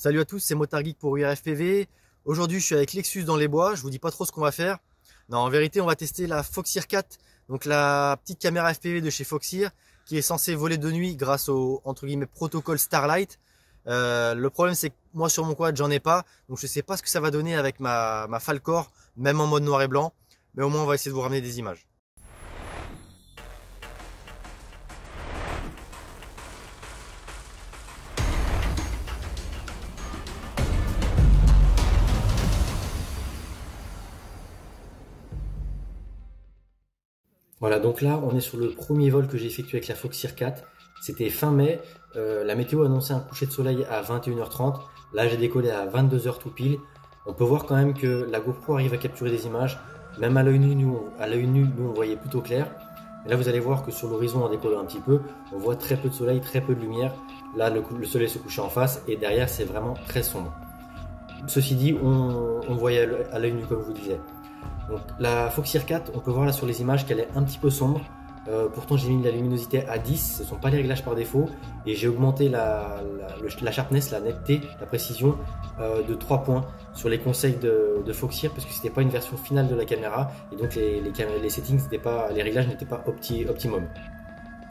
Salut à tous, c'est Motard Geek pour URFPV. Aujourd'hui, je suis avec Lexus dans les bois. Je vous dis pas trop ce qu'on va faire. Non, en vérité, on va tester la Foxeer 4, donc la petite caméra FPV de chez Foxeer, qui est censée voler de nuit grâce au entre guillemets protocole Starlight. Le problème, c'est que moi sur mon quad, j'en ai pas, donc je sais pas ce que ça va donner avec ma Falcor, même en mode noir et blanc. Mais au moins, on va essayer de vous ramener des images. Voilà, donc là, on est sur le premier vol que j'ai effectué avec la Foxeer 4. C'était fin mai. La météo annonçait un coucher de soleil à 21h30. Là, j'ai décollé à 22h tout pile. On peut voir quand même que la GoPro arrive à capturer des images. Même à l'œil nu, nous, on voyait plutôt clair. Et là, vous allez voir que sur l'horizon, en décollant un petit peu, on voit très peu de soleil, très peu de lumière. Là, le soleil se couchait en face et derrière, c'est vraiment très sombre. Ceci dit, on voyait à l'œil nu, comme je vous disais. Donc, la Foxeer 4, on peut voir là sur les images qu'elle est un petit peu sombre. Pourtant, j'ai mis la luminosité à 10, ce ne sont pas les réglages par défaut. Et j'ai augmenté la sharpness, la netteté, la précision de 3 points sur les conseils de Foxeer parce que c'était pas une version finale de la caméra. Et donc, les settings n'étaient pas, les réglages n'étaient pas optimum.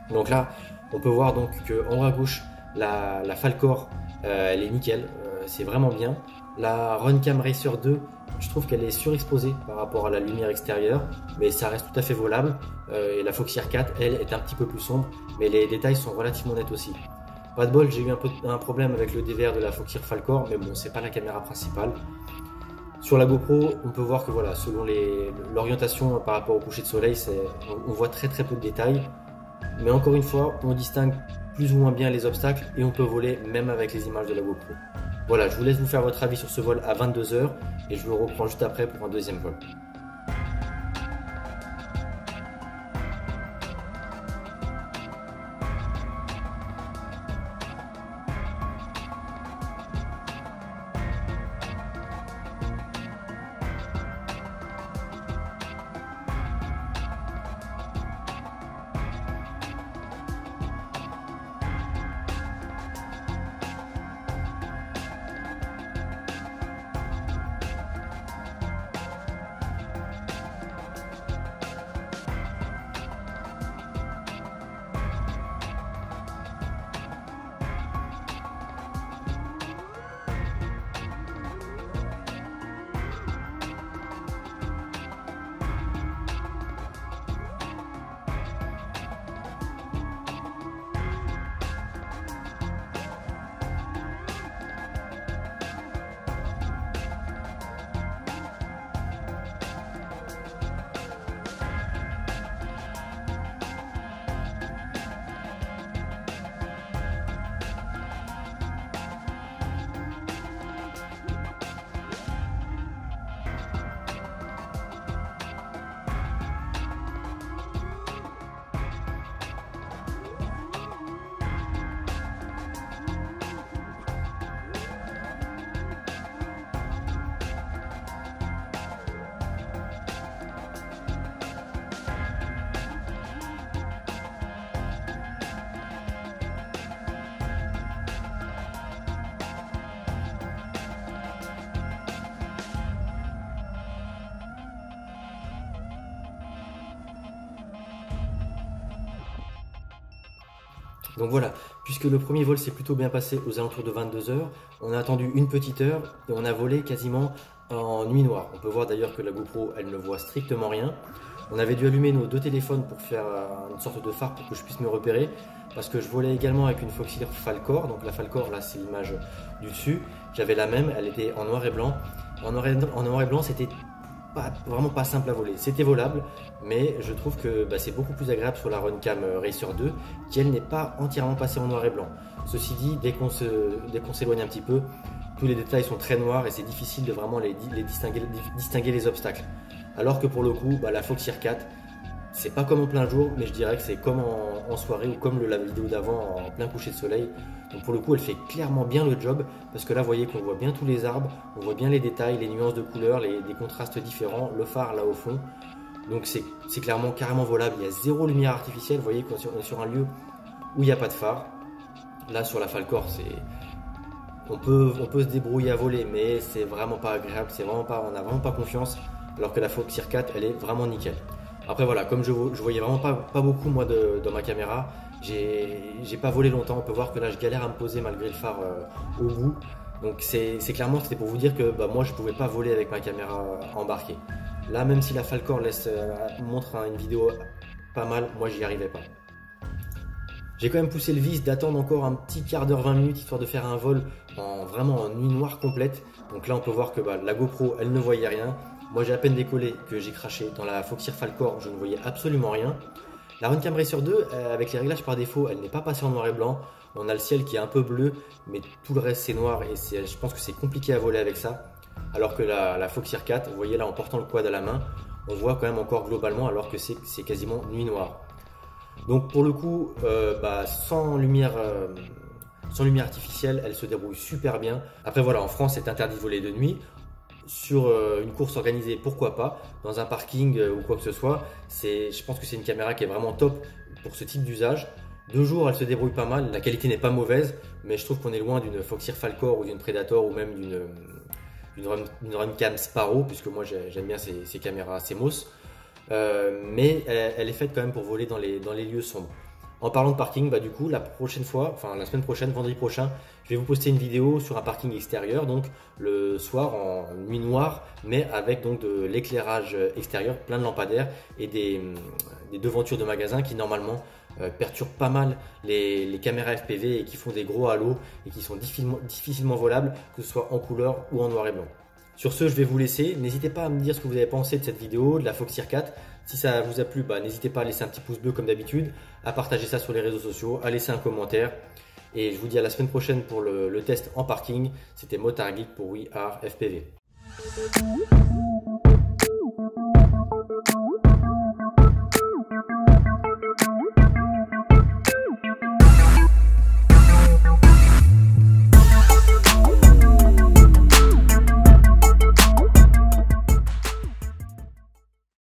Donc là, on peut voir donc qu'en haut à gauche, la Falcor, elle est nickel, c'est vraiment bien. La Runcam Racer 2, je trouve qu'elle est surexposée par rapport à la lumière extérieure, mais ça reste tout à fait volable. Et la Foxeer 4, elle, est un petit peu plus sombre, mais les détails sont relativement nets aussi. Pas de bol, j'ai eu un problème avec le DVR de la Foxeer Falcor, mais bon, c'est pas la caméra principale. Sur la GoPro, on peut voir que voilà, selon l'orientation par rapport au coucher de soleil, on voit très peu de détails. Mais encore une fois, on distingue plus ou moins bien les obstacles et on peut voler même avec les images de la GoPro. Voilà, je vous laisse vous faire votre avis sur ce vol à 22h et je vous reprends juste après pour un deuxième vol. Donc voilà, puisque le premier vol s'est plutôt bien passé aux alentours de 22h, on a attendu une petite heure et on a volé quasiment en nuit noire. On peut voir d'ailleurs que la GoPro, elle ne voit strictement rien. On avait dû allumer nos deux téléphones pour faire une sorte de phare pour que je puisse me repérer, parce que je volais également avec une Foxeer Falcor. Donc la Falcor, là c'est l'image du dessus. J'avais la même, elle était en noir et blanc. En noir et blanc, c'était vraiment pas simple à voler. C'était volable, mais je trouve que c'est beaucoup plus agréable sur la Runcam Racer 2, qui elle n'est pas entièrement passée en noir et blanc. Ceci dit, dès qu'on s'éloigne un petit peu, tous les détails sont très noirs et c'est difficile de vraiment distinguer les obstacles. Alors que pour le coup, la Foxeer 4, c'est pas comme en plein jour, mais je dirais que c'est comme en soirée ou comme la vidéo d'avant en plein coucher de soleil. Donc pour le coup, elle fait clairement bien le job parce que là, vous voyez qu'on voit bien tous les arbres, on voit bien les détails, les nuances de couleurs, des contrastes différents, le phare là au fond. Donc c'est clairement carrément volable. Il y a zéro lumière artificielle. Vous voyez qu'on est sur un lieu où il n'y a pas de phare. Là sur la Falcor, on peut se débrouiller à voler, mais c'est vraiment pas agréable, on n'a vraiment pas confiance, alors que la Foxeer 4, elle est vraiment nickel. Après voilà, comme je voyais vraiment pas beaucoup moi dans ma caméra, j'ai pas volé longtemps. On peut voir que là je galère à me poser malgré le phare au bout. Donc clairement c'était pour vous dire que moi je pouvais pas voler avec ma caméra embarquée. Là même si la Falcor montre une vidéo pas mal, moi j'y arrivais pas. J'ai quand même poussé le vice d'attendre encore un petit quart d'heure, 20 minutes, histoire de faire un vol vraiment en nuit noire complète. Donc là on peut voir que la GoPro elle ne voyait rien. Moi j'ai à peine décollé que j'ai craché. Dans la Foxeer Falcor je ne voyais absolument rien. La Runcam Racer 2, avec les réglages par défaut, elle n'est pas passée en noir et blanc. On a le ciel qui est un peu bleu, mais tout le reste c'est noir et je pense que c'est compliqué à voler avec ça. Alors que la Foxeer 4, vous voyez là en portant le quad à la main, on voit quand même encore globalement alors que c'est quasiment nuit noire. Donc pour le coup, sans lumière artificielle, elle se débrouille super bien. Après voilà, en France c'est interdit de voler de nuit. Sur une course organisée, pourquoi pas, dans un parking ou quoi que ce soit, je pense que c'est une caméra qui est vraiment top pour ce type d'usage. De jour, elle se débrouille pas mal, la qualité n'est pas mauvaise, mais je trouve qu'on est loin d'une Foxeer Falcor ou d'une Predator ou même d'une Runcam Sparrow, puisque moi j'aime bien ces caméras CMOS. Mais elle est faite quand même pour voler dans les lieux sombres. En parlant de parking, du coup, la semaine prochaine, vendredi prochain, je vais vous poster une vidéo sur un parking extérieur, donc le soir en nuit noire, mais avec donc de l'éclairage extérieur, plein de lampadaires et des devantures de magasins qui normalement perturbent pas mal les caméras FPV et qui font des gros halos et qui sont difficilement volables, que ce soit en couleur ou en noir et blanc. Sur ce, je vais vous laisser. N'hésitez pas à me dire ce que vous avez pensé de cette vidéo, de la Foxeer 4. Si ça vous a plu, n'hésitez pas à laisser un petit pouce bleu comme d'habitude, à partager ça sur les réseaux sociaux, à laisser un commentaire. Et je vous dis à la semaine prochaine pour le test en parking. C'était Motard Geek pour We Are FPV.